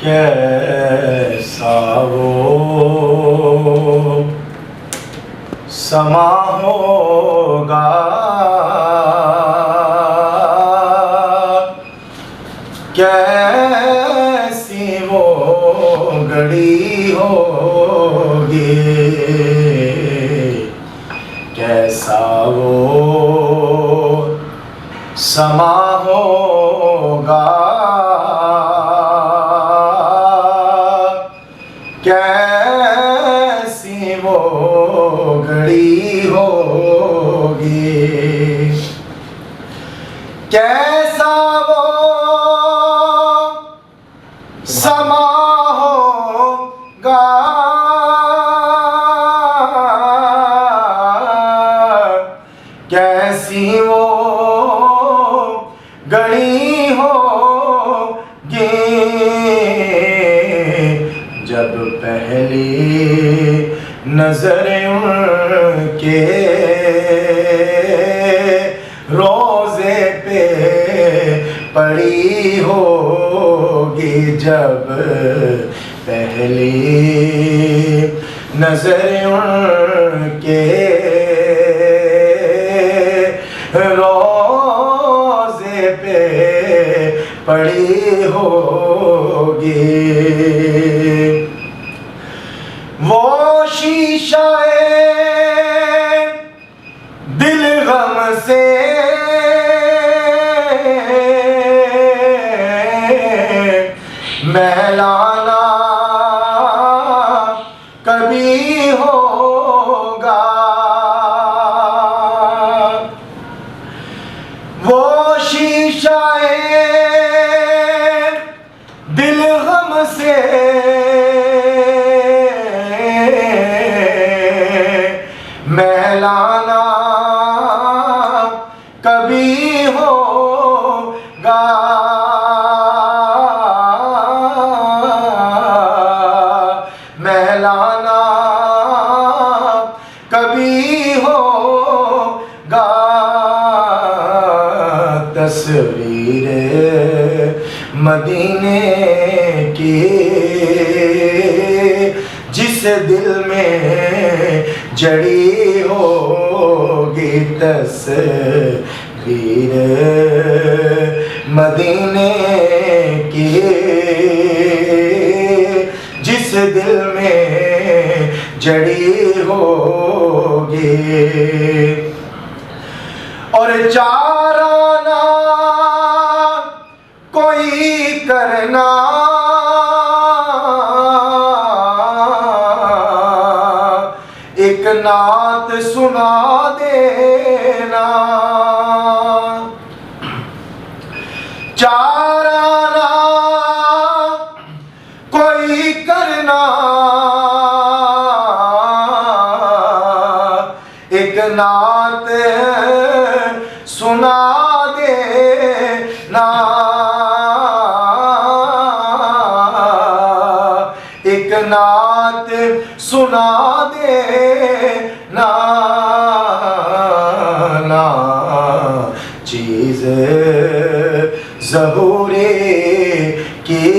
कैसा वो समा होगा, कैसी वो घड़ी होगी, कैसा वो समा होगा, कैसी वो घड़ी होगी, कैसा वो समा होगा, कैसी वो घड़ी होगी, जब पहली नजर उनके रोजे पे पड़ी होगी, जब पहली नजर उनके रोजे पे पड़ी होगी, वो शीशाए दिल गम से महलाना कभी होगा, वो शीशाए दिल गम से महलाना कभी होगा, महलाना कभी होगा, तस्वीर मदीने की जिस दिल में जड़ी होगी, तस्वीर मदीने की जिस दिल में जड़ी होगी, और चाराना कोई करना एक नात सुना देना, चाराना कोई करना एक नात सुना देना, एक नात सुना देना, ना चीज ज़हूरी की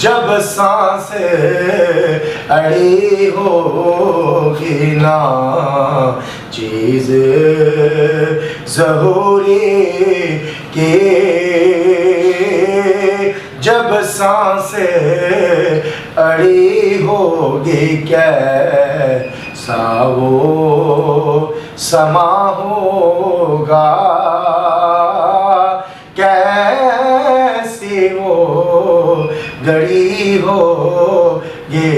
जब सांस अड़ी होगी, ना चीज ज़हूरी की जब सांस अड़ी होगी, कैसा वो समा होगा, कैसी वो घड़ी होगी,